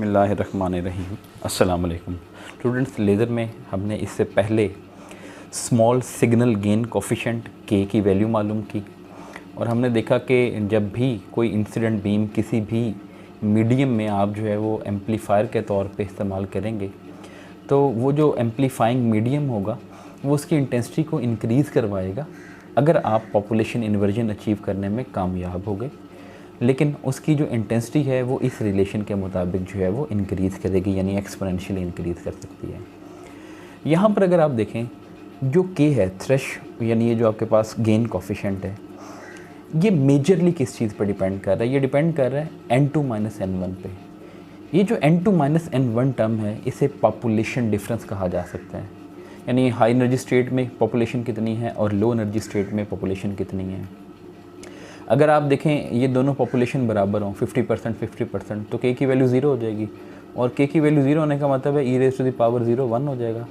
बिस्मिल्लाह रहमान रहीम। अस्सलाम वालेकुम students. Laser में हमने इससे पहले स्मॉल सिग्नल गेन कोफिशेंट के की वैल्यू मालूम की और हमने देखा कि जब भी कोई इंसिडेंट बीम किसी भी मीडियम में आप जो है वो एम्पलीफायर के तौर पे इस्तेमाल करेंगे तो वो जो एम्पलीफाइंग मीडियम होगा वो उसकी इंटेंसिटी को इंक्रीज़ करवाएगा अगर आप पॉपुलेशन इन्वर्जन अचीव करने में कामयाब हो गए, लेकिन उसकी जो इंटेंसिटी है वो इस रिलेशन के मुताबिक जो है वो इंक्रीज़ करेगी, यानी एक्सपोनेंशियली इंक्रीज़ कर सकती है। यहाँ पर अगर आप देखें जो के है थ्रेश, यानी ये जो आपके पास गेन कोफिशिएंट है, ये मेजरली किस चीज़ पर डिपेंड कर रहा है? ये डिपेंड कर रहा है n2 - n1 पे। ये जो n2 - n1 टर्म है इसे पॉपुलेशन डिफरेंस कहा जा सकता है, यानी हाई एनर्जी स्टेट में पॉपुलेशन कितनी है और लो एनर्जी स्टेट में पॉपुलेशन कितनी है। अगर आप देखें ये दोनों पॉपुलेशन बराबर हों 50% तो के की वैल्यू 0 हो जाएगी और के की वैल्यू 0 होने का मतलब है e⁻0 1 हो जाएगा।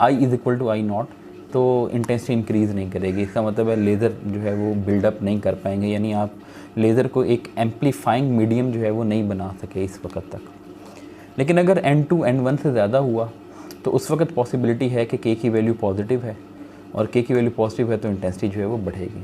I = I0, तो इंटेंसिटी इंक्रीज़ नहीं करेगी। इसका मतलब है लेज़र जो है वो बिल्डअप नहीं कर पाएंगे, यानी आप लेज़र को एक एम्पलीफाइंग मीडियम जो है वो नहीं बना सके इस वक्त तक। लेकिन अगर n2 n1 से ज़्यादा हुआ तो उस वक्त पॉसिबिलिटी है कि के की वैल्यू पॉजिटिव है और के की वैल्यू पॉजिटिव है तो इंटेंसिटी जो है वो बढ़ेगी।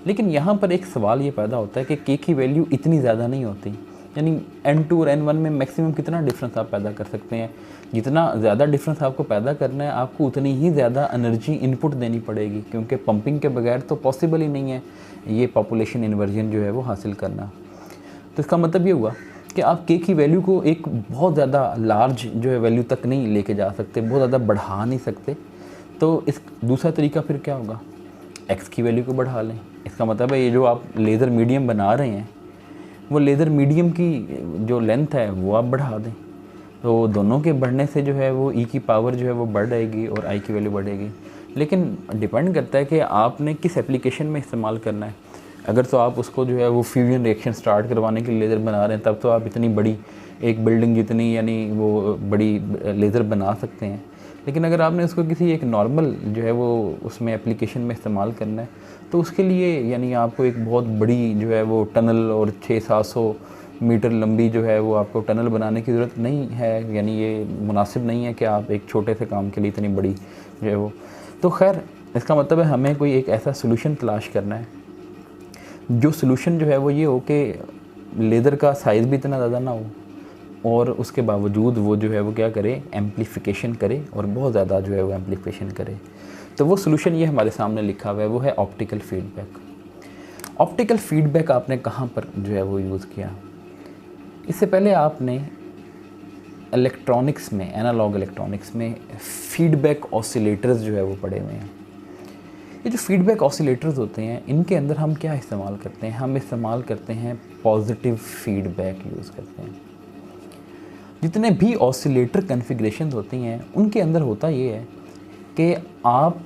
लेकिन यहाँ पर एक सवाल ये पैदा होता है कि के की वैल्यू इतनी ज़्यादा नहीं होती, यानी n2 और n1 में मैक्सिमम कितना डिफरेंस आप पैदा कर सकते हैं। जितना ज़्यादा डिफरेंस आपको पैदा करना है आपको उतनी ही ज़्यादा एनर्जी इनपुट देनी पड़ेगी, क्योंकि पंपिंग के बगैर तो पॉसिबल ही नहीं है ये पॉपुलेशन इन्वर्जन जो है वो हासिल करना। तो इसका मतलब ये हुआ कि आप के की वैल्यू को एक बहुत ज़्यादा लार्ज जो है वैल्यू तक नहीं लेके जा सकते, बहुत ज़्यादा बढ़ा नहीं सकते। तो इस दूसरा तरीका फिर क्या होगा, एक्स की वैल्यू को बढ़ा लें। इसका मतलब है ये जो आप लेज़र मीडियम बना रहे हैं वो लेज़र मीडियम की जो लेंथ है वो आप बढ़ा दें, तो दोनों के बढ़ने से जो है वो ई की पावर जो है वो बढ़ जाएगी और आई की वैल्यू बढ़ेगी। लेकिन डिपेंड करता है कि आपने किस एप्लीकेशन में इस्तेमाल करना है। अगर तो आप उसको जो है वो फ्यूजन रिएक्शन स्टार्ट करवाने के लिए लेज़र बना रहे हैं तब तो आप इतनी बड़ी एक बिल्डिंग जितनी यानी वो बड़ी लेज़र बना सकते हैं। लेकिन अगर आपने उसको किसी एक नॉर्मल जो है वो उसमें एप्लीकेशन में इस्तेमाल करना है तो उसके लिए यानी आपको एक बहुत बड़ी जो है वो टनल और 600-700 मीटर लंबी जो है वो आपको टनल बनाने की ज़रूरत नहीं है, यानी ये मुनासिब नहीं है कि आप एक छोटे से काम के लिए इतनी बड़ी जो है वो। तो खैर इसका मतलब है हमें कोई एक ऐसा सलूशन तलाश करना है जो सलूशन जो है वो ये हो कि लेज़र का साइज़ भी इतना ज़्यादा ना हो और उसके बावजूद वो जो है वो क्या करे, एम्पलीफिकेशन करे और बहुत ज़्यादा जो है वो एम्पलीफिकेशन करे। तो वो सलूशन ये हमारे सामने लिखा हुआ है, वो है ऑप्टिकल फीडबैक। ऑप्टिकल फीडबैक आपने कहाँ पर जो है वो यूज़ किया? इससे पहले आपने इलेक्ट्रॉनिक्स में, एनालॉग इलेक्ट्रॉनिक्स में फीडबैक ऑसिलेटर्स जो है वो पढ़े हुए हैं। ये जो फीडबैक ऑसिलेटर्स होते हैं इनके अंदर हम क्या इस्तेमाल करते हैं? हम इस्तेमाल करते हैं पॉजिटिव फीडबैक यूज़ करते हैं। जितने भी ऑसिलेटर कन्फिग्रेशन होती हैं उनके अंदर होता ये है कि आप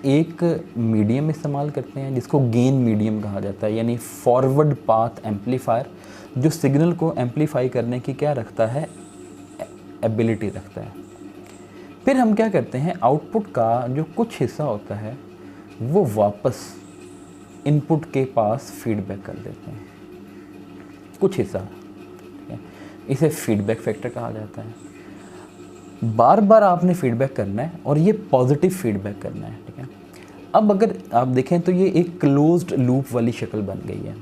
एक मीडियम इस्तेमाल करते हैं जिसको गेन मीडियम कहा जाता है, यानी फॉरवर्ड पाथ एम्पलीफायर जो सिग्नल को एम्पलीफाई करने की क्या रखता है, एबिलिटी रखता है। फिर हम क्या करते हैं, आउटपुट का जो कुछ हिस्सा होता है वो वापस इनपुट के पास फीडबैक कर देते हैं, कुछ हिस्सा। इसे फीडबैक फैक्टर कहा जाता है। बार बार आपने फीडबैक करना है और ये पॉजिटिव फीडबैक करना है, ठीक है। अब अगर आप देखें तो ये एक क्लोज्ड लूप वाली शक्ल बन गई है।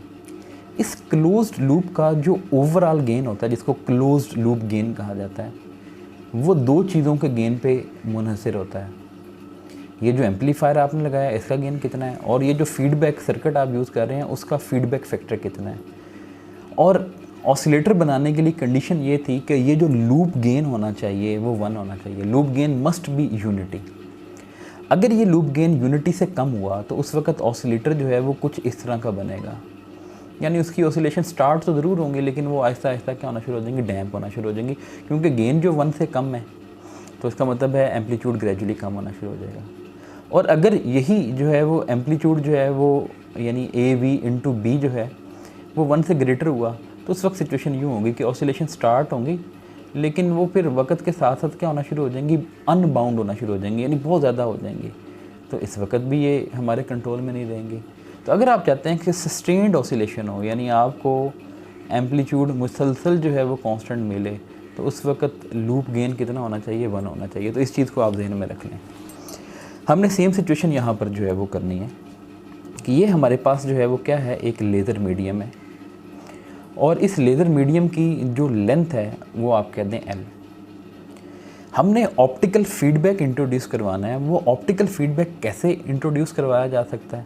इस क्लोज्ड लूप का जो ओवरऑल गेन होता है जिसको क्लोज्ड लूप गेन कहा जाता है वो दो चीज़ों के गेन पे मुनहसर होता है। ये जो एम्पलीफायर आपने लगाया इसका गेन कितना है और ये जो फीडबैक सर्किट आप यूज़ कर रहे हैं उसका फीडबैक फैक्टर कितना है। और ऑसिलेटर बनाने के लिए कंडीशन ये थी कि ये जो लूप गेन होना चाहिए वो 1 होना चाहिए। Loop gain must be unity. अगर ये लूप गेन यूनिटी से कम हुआ तो उस वक्त ऑसिलेटर जो है वो कुछ इस तरह का बनेगा, यानी उसकी ऑसिलेशन स्टार्ट तो ज़रूर होंगे लेकिन वो आहिस्ता आहिस्ता क्या होना शुरू हो जाएंगी, डैम्प होना शुरू हो जाएंगी, क्योंकि गेन जो 1 से कम है तो इसका मतलब है एम्पलीट्यूड ग्रेजुअली कम होना शुरू हो जाएगा। और अगर यही जो है वो एम्पलीट्यूड जो है वो यानी AV/B जो है वो 1 से ग्रेटर हुआ तो उस वक्त सिचुएशन यूँ होगी कि ऑसिलेशन स्टार्ट होंगी लेकिन वो फिर वक्त के साथ साथ क्या होना शुरू हो जाएंगी, अनबाउंड होना शुरू हो जाएंगी, यानी बहुत ज़्यादा हो जाएंगी। तो इस वक्त भी ये हमारे कंट्रोल में नहीं रहेंगी। तो अगर आप चाहते हैं कि सस्टेन्ड ऑसिलेशन हो, यानी आपको एम्पलीट्यूड मुसलसल जो है वो कांस्टेंट मिले तो उस वक्त लूप गेन कितना होना चाहिए, 1 होना चाहिए। तो इस चीज़ को आप ध्यान में रख लें। हमने सेम सिचुएशन यहाँ पर जो है वो करनी है कि ये हमारे पास जो है वो क्या है, एक लेज़र मीडियम है और इस लेज़र मीडियम की जो लेंथ है वो आप कहते हैं L। हमने ऑप्टिकल फीडबैक इंट्रोड्यूस करवाना है। वो ऑप्टिकल फीडबैक कैसे इंट्रोड्यूस करवाया जा सकता है?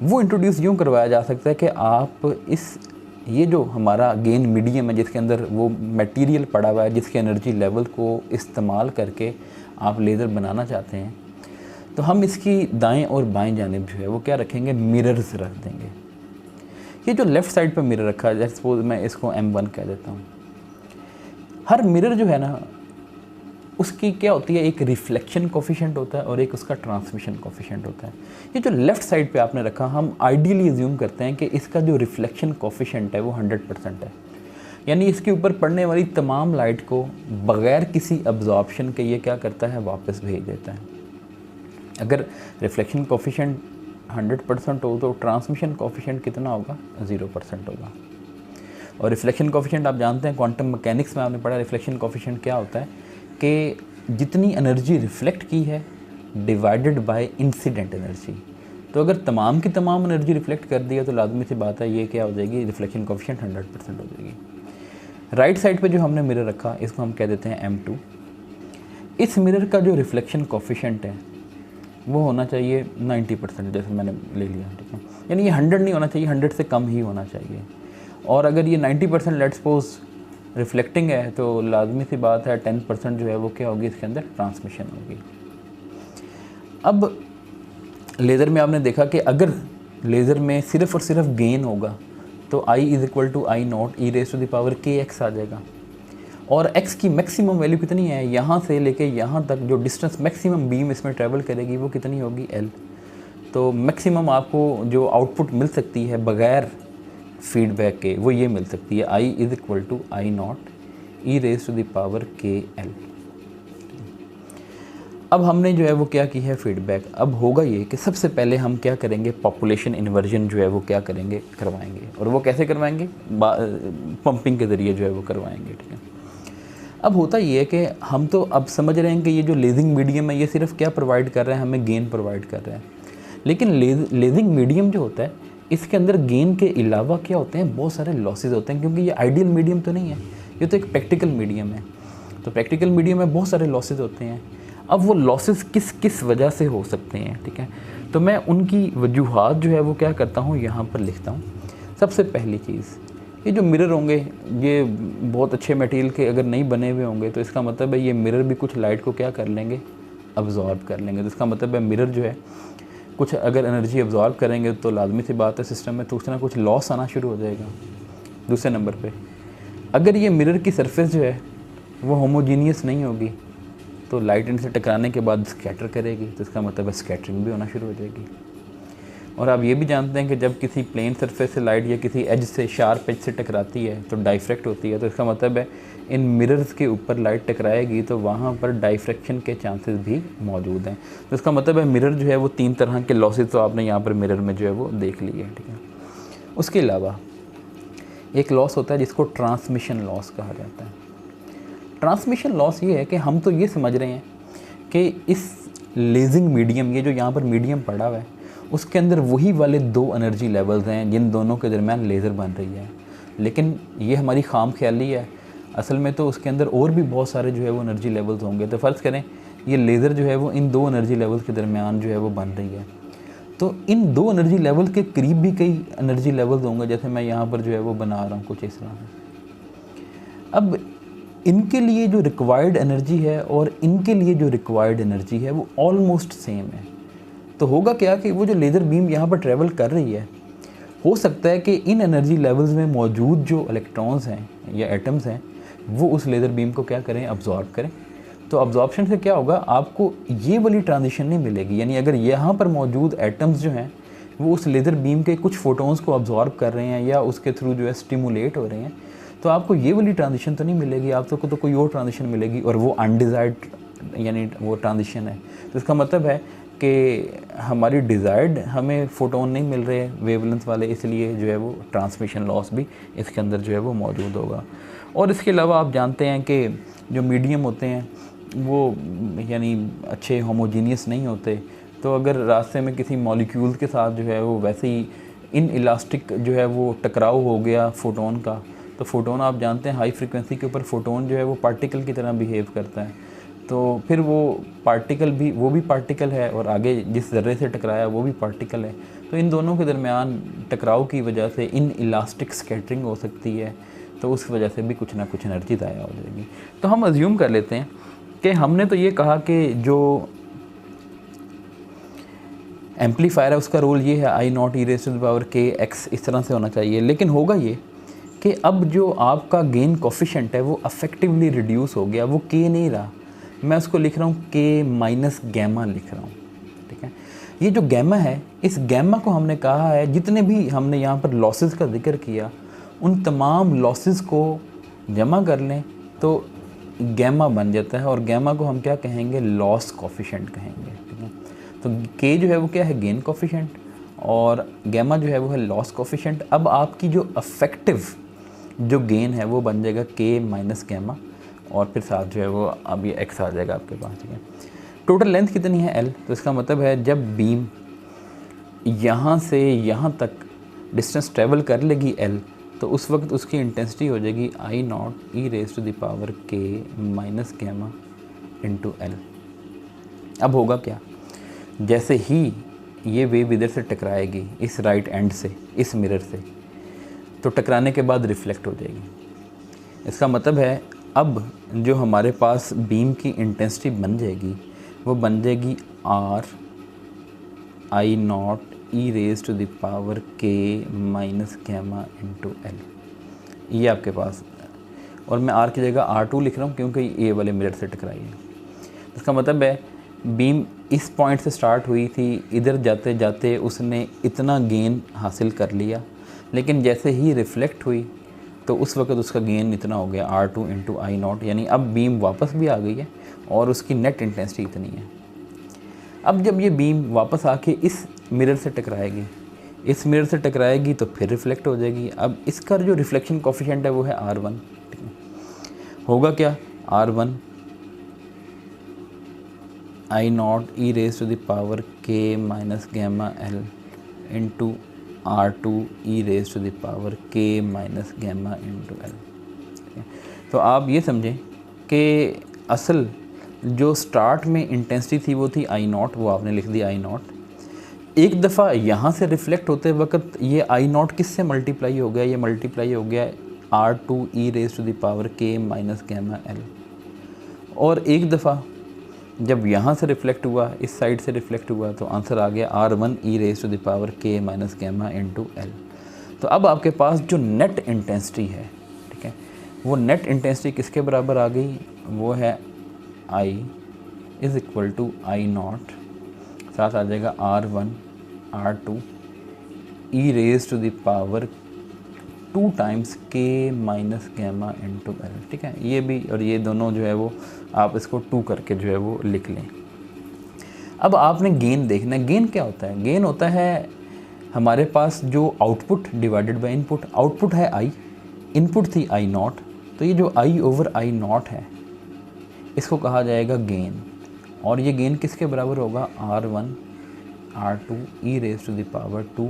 वो इंट्रोड्यूस यूँ करवाया जा सकता है कि आप ये जो हमारा गेन मीडियम है जिसके अंदर वो मटेरियल पड़ा हुआ है जिसके एनर्जी लेवल को इस्तेमाल करके आप लेज़र बनाना चाहते हैं, तो हम इसकी दाएं और बाएं जानिब जो है वो क्या रखेंगे, मिरर्स रख देंगे। ये जो लेफ़्ट साइड पे मिरर रखा है, सपोज मैं इसको M1 कह देता हूँ। हर मिरर जो है ना उसकी क्या होती है, एक रिफ्लेक्शन कोफिशिएंट होता है और एक उसका ट्रांसमिशन कोफिशिएंट होता है। ये जो लेफ़्ट साइड पे आपने रखा, हम आइडियली अज्यूम करते हैं कि इसका जो रिफ्लेक्शन कोफिशिएंट है वो 100% है, यानी इसके ऊपर पड़ने वाली तमाम लाइट को बग़ैर किसी अब्जॉर्प्शन के ये क्या करता है, वापस भेज देता है। अगर रिफ्लेक्शन कोफिशिएंट 100% हो तो ट्रांसमिशन कोफिशिएंट कितना होगा, 0% होगा। और रिफ्लेक्शन कोफिशिएंट आप जानते हैं, क्वांटम मैकेनिक्स में आपने पढ़ा, रिफ्लेक्शन कोफिशिएंट क्या होता है कि जितनी एनर्जी रिफ्लेक्ट की है डिवाइडेड बाय इंसिडेंट एनर्जी। तो अगर तमाम की तमाम एनर्जी रिफ्लेक्ट कर दिया तो लाजमी सी बात है ये क्या हो जाएगी, रिफ्लेक्शन कोफिशिएंट 100% हो जाएगी। राइट साइड पे जो हमने मिरर रखा इसको हम कह देते हैं M2। इस मिरर का जो रिफ्लेक्शन कोफिशिएंट है वो होना चाहिए 90%, जैसे मैंने ले लिया, ठीक है। यानी ये 100 नहीं होना चाहिए, 100 से कम ही होना चाहिए। और अगर ये 90% लेट्स सपोज रिफ्लेक्टिंग है तो लाजमी सी बात है 10% जो है वो क्या होगी, इसके अंदर ट्रांसमिशन होगी। अब लेज़र में आपने देखा कि अगर लेज़र में सिर्फ़ और सिर्फ गेन होगा तो I = I0 e⁻kx आ जाएगा। और x की मैक्सिमम वैल्यू कितनी है, यहाँ से लेके यहाँ तक जो डिस्टेंस मैक्सिमम बीम इसमें ट्रैवल करेगी वो कितनी होगी, L। तो मैक्सिमम आपको जो आउटपुट मिल सकती है बग़ैर फीडबैक के वो ये मिल सकती है, I = I0 e⁻kl। अब हमने जो है वो क्या की है, फीडबैक। अब होगा ये कि सबसे पहले हम क्या करेंगे, पॉपुलेशन इन्वर्जन जो है वो क्या करेंगे, करवाएंगे। और वो कैसे करवाएंगे, पंपिंग के ज़रिए जो है वो करवाएंगे, ठीक है। अब होता ये है कि हम तो अब समझ रहे हैं कि ये जो लेजिंग मीडियम है ये सिर्फ क्या प्रोवाइड कर रहा है, हमें गेन प्रोवाइड कर रहा है। लेकिन लेजिंग मीडियम जो होता है इसके अंदर गेन के अलावा क्या होते हैं, बहुत सारे लॉसेस होते हैं, क्योंकि ये आइडियल मीडियम तो नहीं है, ये तो एक प्रैक्टिकल मीडियम है। तो प्रैक्टिकल मीडियम में बहुत सारे लॉसेस होते हैं। अब वो लॉसेस किस किस वजह से हो सकते हैं, ठीक है। तो मैं उनकी वजूहात जो है वो क्या करता हूँ, यहाँ पर लिखता हूँ। सबसे पहली चीज़, ये जो मिरर होंगे ये बहुत अच्छे मटेरियल के अगर नहीं बने हुए होंगे तो इसका मतलब है ये मिरर भी कुछ लाइट को क्या कर लेंगे, अब्जॉर्ब कर लेंगे। तो इसका मतलब है मिरर जो है कुछ अगर एनर्जी अब्जॉर्ब करेंगे तो लाजमी सी बात है सिस्टम में कुछ ना कुछ लॉस आना शुरू हो जाएगा। दूसरे नंबर पे, अगर ये मिरर की सरफेस जो है वो होमोजीनियस नहीं होगी तो लाइट इनसे टकराने के बाद स्कैटर करेगी, तो इसका मतलब है स्कैटरिंग भी होना शुरू हो जाएगी। और आप ये भी जानते हैं कि जब किसी प्लेन सरफेस से लाइट या किसी एज से, शार्प एज से टकराती है तो डाइफ्रैक्ट होती है। तो इसका मतलब है इन मिरर्स के ऊपर लाइट टकराएगी तो वहाँ पर डाइफ्रैक्शन के चांसेस भी मौजूद हैं। तो इसका मतलब है मिरर जो है वो 3 तरह के लॉसेस तो आपने यहाँ पर मिरर में जो है वो देख लिए हैं, ठीक है। उसके अलावा एक लॉस होता है जिसको ट्रांसमिशन लॉस कहा जाता है। ट्रांसमिशन लॉस ये है कि हम तो ये समझ रहे हैं कि इस लेजिंग मीडियम, ये जो यहाँ पर मीडियम पड़ा हुआ है उसके अंदर वही वाले 2 एनर्जी लेवल्स हैं जिन दोनों के दरमियान लेज़र बन रही है, लेकिन ये हमारी खाम ख्याली है। असल में तो उसके अंदर और भी बहुत सारे जो है वो एनर्जी लेवल्स होंगे। तो फ़र्ज़ करें ये लेज़र जो है वो इन 2 एनर्जी लेवल्स के दरमियान जो है वो बन रही है, तो इन 2 एनर्जी लेवल के करीब भी कई एनर्जी लेवल्स होंगे, जैसे मैं यहाँ पर जो है वो बना रहा हूँ कुछ इस तरह से। अब इनके लिए जो रिक्वायर्ड एनर्जी है और इनके लिए जो रिक्वायर्ड एनर्जी है वो ऑलमोस्ट सेम है। तो होगा क्या कि वो जो लेज़र बीम यहाँ पर ट्रैवल कर रही है, हो सकता है कि इन एनर्जी लेवल्स में मौजूद जो इलेक्ट्रॉन्स हैं या एटम्स हैं वो उस लेज़र बीम को क्या करें, अब्जॉर्ब करें। तो अब्जॉर्प्शन से क्या होगा, आपको ये वाली ट्रांजिशन नहीं मिलेगी। यानी अगर यहाँ पर मौजूद एटम्स जो हैं वो उस लेज़र बीम के कुछ फोटोन्स को अब्जॉर्ब कर रहे हैं या उसके थ्रू जो है स्टिमुलेट हो रहे हैं, तो आपको ये वाली ट्रांजिशन तो नहीं मिलेगी, आपको तो कोई और ट्रांजिशन मिलेगी और वो अनडिज़ायर्ड यानी वो ट्रांजिशन है। तो इसका मतलब है कि हमारी डिज़ायर्ड हमें फ़ोटोन नहीं मिल रहे वेवलेंथ वाले, इसलिए जो है वो ट्रांसमिशन लॉस भी इसके अंदर जो है वो मौजूद होगा। और इसके अलावा आप जानते हैं कि जो मीडियम होते हैं वो यानी अच्छे होमोजीनियस नहीं होते, तो अगर रास्ते में किसी मॉलिक्यूल के साथ जो है वो वैसे ही इन इलास्टिक जो है वो टकराव हो गया फ़ोटोन का, तो फ़ोटोन आप जानते हैं हाई फ्रीक्वेंसी के ऊपर फ़ोटोन जो है वो पार्टिकल की तरह बिहेव करता है, तो फिर वो पार्टिकल भी पार्टिकल है और आगे जिस ज़र्रे से टकराया वो भी पार्टिकल है, तो इन दोनों के दरमियान टकराव की वजह से इन इलास्टिक स्कैटरिंग हो सकती है, तो उस वजह से भी कुछ ना कुछ एनर्जी ज़ाया हो जाएगी। तो हम अज्यूम कर लेते हैं कि हमने तो ये कहा कि जो एम्पलीफायर है उसका रोल ये है I naught E raise to the power के एक्स, इस तरह से होना चाहिए, लेकिन होगा ये कि अब जो आपका गेन कोफिशिएंट है वो अफेक्टिवली रिड्यूस हो गया, वो के नहीं रहा, मैं उसको लिख रहा हूँ के माइनस गैमा लिख रहा हूँ, ठीक है। ये जो गैमा है, इस गैमा को हमने कहा है, जितने भी हमने यहाँ पर लॉसेस का जिक्र किया उन तमाम लॉसेस को जमा कर लें तो गैमा बन जाता है, और गैमा को हम क्या कहेंगे, लॉस कोफिशिएंट कहेंगे, ठीक है। तो के जो है वो क्या है, गेन कोफिशिएंट, और गैमा जो है वो है लॉस कोफिशिएंट। अब आपकी जो अफेक्टिव जो गेन है वो बन जाएगा के माइनस गैमा, और फिर साथ जो है वो अब ये एक्स आ जाएगा आपके पास, ठीक है। टोटल लेंथ कितनी है एल, तो इसका मतलब है जब बीम यहाँ से यहाँ तक डिस्टेंस ट्रेवल कर लेगी एल, तो उस वक्त उसकी इंटेंसिटी हो जाएगी I naught E raise to the power के माइनस गैमा इंटू एल। अब होगा क्या, जैसे ही ये वेव इधर से टकराएगी इस राइट एंड से, इस मिरर से, तो टकराने के बाद रिफ्लेक्ट हो जाएगी। इसका मतलब है अब जो हमारे पास बीम की इंटेंसिटी बन जाएगी वो बन जाएगी R I naught E raise to the power के माइनस गैमा इंटू एल, ये आपके पास, और मैं आर की जगह R2 लिख रहा हूँ क्योंकि ये वाले मिरर से टकराई है। इसका मतलब है बीम इस पॉइंट से स्टार्ट हुई थी, इधर जाते जाते उसने इतना गेन हासिल कर लिया, लेकिन जैसे ही रिफ्लेक्ट हुई तो उस वक्त उसका गेन इतना हो गया R2 इंटू आई नॉट, यानी अब बीम वापस भी आ गई है और उसकी नेट इंटेंसिटी इतनी है। अब जब ये बीम वापस आके इस मिरर से टकराएगी, इस मिरर से टकराएगी तो फिर रिफ्लेक्ट हो जाएगी। अब इसका जो रिफ्लेक्शन कोफिशिएंट है वो है R1, ठीक है। होगा क्या, R1 I naught E raise to the power के minus gamma L into R2 E raise to the power के माइनस गैमा इंटू एल। तो आप ये समझें कि असल जो स्टार्ट में इंटेंसिटी थी वो थी आई नॉट, वो आपने लिख दी आई नॉट। एक दफ़ा यहाँ से रिफ्लेक्ट होते वक्त ये आई नॉट किस से मल्टीप्लाई हो गया, ये मल्टीप्लाई हो गया R2 E raise to the power के माइनस गैमा एल। और एक दफ़ा जब यहाँ से रिफ्लेक्ट हुआ, इस साइड से रिफ्लेक्ट हुआ, तो आंसर आ गया R1 E raise to the power के माइनस गैमा इंटू एल। तो अब आपके पास जो नेट इंटेंसिटी है, ठीक है, वो नेट इंटेंसिटी किसके बराबर आ गई, वो है I is equal to I naught, साथ आ जाएगा R1 R2 E raise to the power 2 times के माइनस गैमा इंटू एल, ठीक है। ये भी और ये दोनों जो है वो आप इसको 2 करके जो है वो लिख लें। अब आपने गेन देखना है, गेन क्या होता है, गेन होता है हमारे पास जो output divided by input. Output है आई, इनपुट थी आई नॉट, तो ये जो आई ओवर आई नॉट है इसको कहा जाएगा गेन, और ये गेन किसके बराबर होगा, R1 R2 E raise to the power 2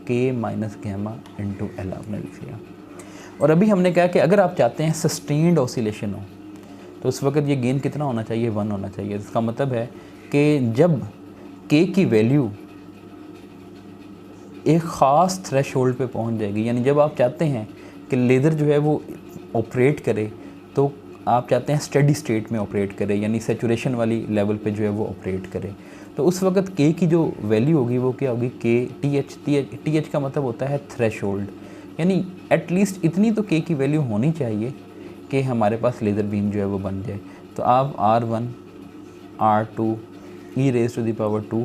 के माइनस गैमा इंटू एल आपने लिख लिया। और अभी हमने कहा कि अगर आप चाहते हैं सस्टेन्ड ऑसिलेशन हो तो उस वक्त ये गेन कितना होना चाहिए, 1 होना चाहिए। इसका मतलब है कि जब के की वैल्यू एक ख़ास थ्रेशोल्ड पे पहुंच जाएगी, यानी जब आप चाहते हैं कि लेज़र जो है वो ऑपरेट करे, तो आप चाहते हैं स्टेडी स्टेट में ऑपरेट करे, यानी सेचुरेशन वाली लेवल पे जो है वो ऑपरेट करे, तो उस वक्त के की जो वैल्यू होगी वो क्या होगी, के टी एच का मतलब होता है थ्रेशोल्ड, यानी एटलीस्ट इतनी तो के की वैल्यू होनी चाहिए कि हमारे पास लेज़र बीम जो है वो बन जाए। तो आप R1 R2 E raise to the power 2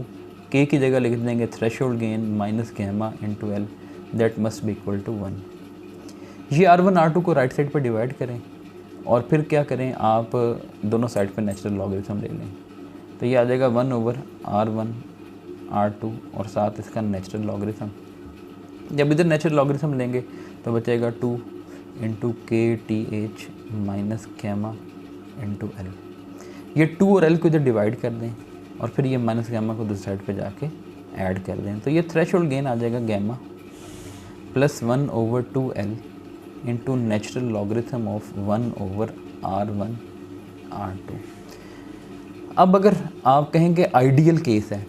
के की जगह लिख देंगे threshold gain minus gamma into L, that must be equal to 1। ये R1 R2 को राइट साइड पर डिवाइड करें और फिर क्या करें, आप दोनों साइड पर नेचुरल लॉगरिथम ले लें। तो ये आ जाएगा 1/R1R2 और साथ इसका नेचुरल लॉगरिथम। जब इधर नेचुरल लॉगरिथम लेंगे तो बचेगा 2 × KTH माइनस गैमा × L। ये 2 और L को इधर डिवाइड कर दें और फिर ये माइनस गैमा को दूसरी साइड पे जाके ऐड कर दें, तो ये थ्रेशोल्ड गेन आ जाएगा gamma plus 1/2L into natural logarithm of 1/R1R2। अब अगर आप कहेंगे आइडियल केस है,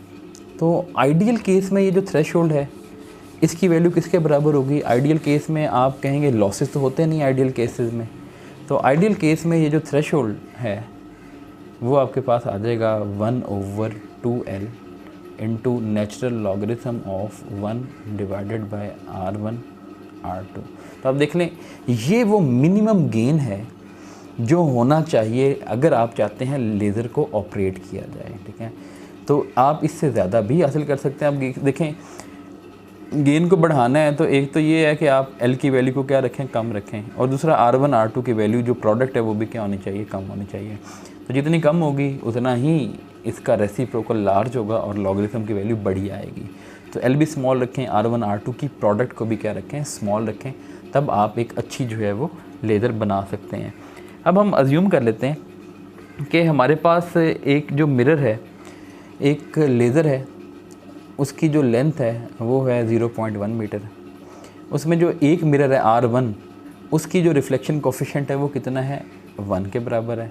तो आइडियल केस में ये जो थ्रेशोल्ड है इसकी वैल्यू किसके बराबर होगी? आइडियल केस में आप कहेंगे लॉसेस तो होते नहीं आइडियल केसेस में, तो आइडियल केस में ये जो थ्रेशोल्ड है वो आपके पास आ जाएगा 1/2L into natural logarithm of 1/R1R2। तो आप देख लें ये वो मिनिमम गेन है जो होना चाहिए अगर आप चाहते हैं लेज़र को ऑपरेट किया जाए, ठीक है। तो आप इससे ज़्यादा भी हासिल कर सकते हैं। आप देखें गेन को बढ़ाना है तो एक तो ये है कि आप L की वैल्यू को क्या रखें, कम रखें, और दूसरा R1R2 की वैल्यू जो प्रोडक्ट है वो भी क्या होनी चाहिए, कम होनी चाहिए। तो जितनी कम होगी उतना ही इसका रेसिप्रोकल लार्ज होगा और लॉगरिथम की वैल्यू बढ़ी आएगी। तो L भी स्मॉल रखें, R1R2 की प्रोडक्ट को भी क्या रखें, स्मॉल रखें, तब आप एक अच्छी जो है वो लेज़र बना सकते हैं। अब हम अज्यूम कर लेते हैं कि हमारे पास एक जो मिरर है, एक लेज़र है, उसकी जो लेंथ है वो है 0.1 मीटर। उसमें जो एक मिरर है R1, उसकी जो रिफ्लेक्शन कोफिशिएंट है वो कितना है, 1 के बराबर है।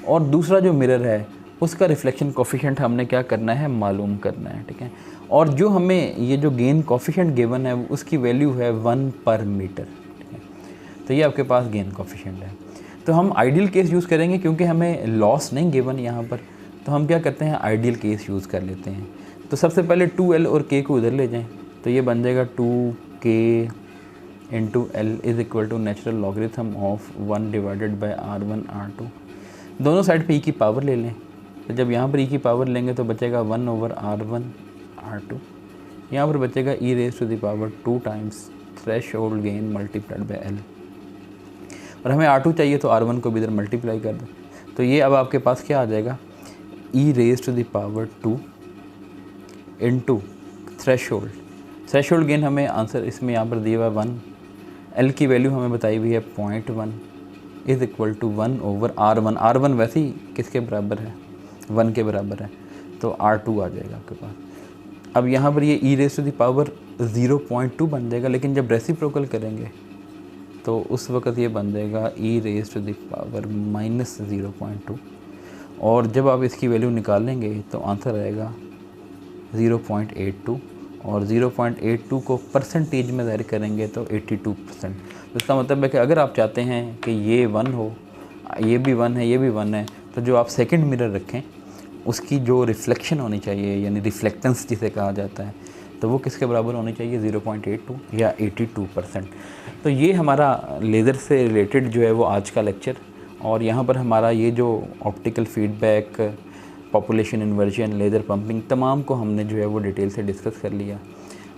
और दूसरा जो मिरर है उसका रिफ्लेक्शन कोफिशिएंट हमने क्या करना है, मालूम करना है, ठीक है। और जो हमें ये जो गेन कोफिशिएंट गिवन है उसकी वैल्यू है 1 पर मीटर, ठीक है। तो ये आपके पास गेन कोफिशिएंट है। तो हम आइडियल केस यूज़ करेंगे क्योंकि हमें लॉस नहीं गिवन यहाँ पर, तो हम क्या करते हैं, आइडियल केस यूज़ कर लेते हैं। तो सबसे पहले 2L और K को इधर ले जाएं, तो ये बन जाएगा 2K × L is equal to natural logarithm of 1/R1R2। दोनों साइड पे E की पावर ले लें, तो जब यहाँ पर E की पावर लेंगे तो बचेगा 1/R1R2। यहाँ पर बचेगा e⁻² times threshold gain multiplied by L। और हमें R2 चाहिए तो R1 को भी इधर मल्टीप्लाई कर दो, तो ये अब आपके पास क्या आ जाएगा, e⁻² इंटू थ्रेशोल्ड गेन हमें आंसर इसमें यहाँ पर दिया हुआ 1, L की वैल्यू हमें बताई हुई है 0.1 is equal to 1/R1। R1 वैसे ही किसके बराबर है, 1 के बराबर है, तो R2 आ जाएगा आपके पास। अब यहाँ पर ये e⁻0.2 बन जाएगा, लेकिन जब रेसिप्रोकल करेंगे तो उस वक़्त ये बन जाएगा e⁻−0.2, और जब आप इसकी वैल्यू निकालेंगे तो आंसर आएगा 0.82, और 0.82 को परसेंटेज में ज़ाहिर करेंगे तो 82%। तो इसका मतलब है कि अगर आप चाहते हैं कि ये 1 हो, ये भी 1 है, ये भी 1 है, तो जो आप सेकंड मिरर रखें उसकी जो रिफ्लेक्शन होनी चाहिए, यानी रिफ्लेक्टेंस जिसे कहा जाता है, तो वो किसके बराबर होनी चाहिए, 0.82 या 82%। तो ये हमारा लेज़र से रिलेटेड जो है वो आज का लेक्चर, और यहाँ पर हमारा ये जो optical feedback, population inversion, laser pumping, तमाम को हमने जो है वो डिटेल से डिस्कस कर लिया।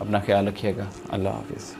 अपना ख्याल रखिएगा। अल्लाह हाफ़िज़।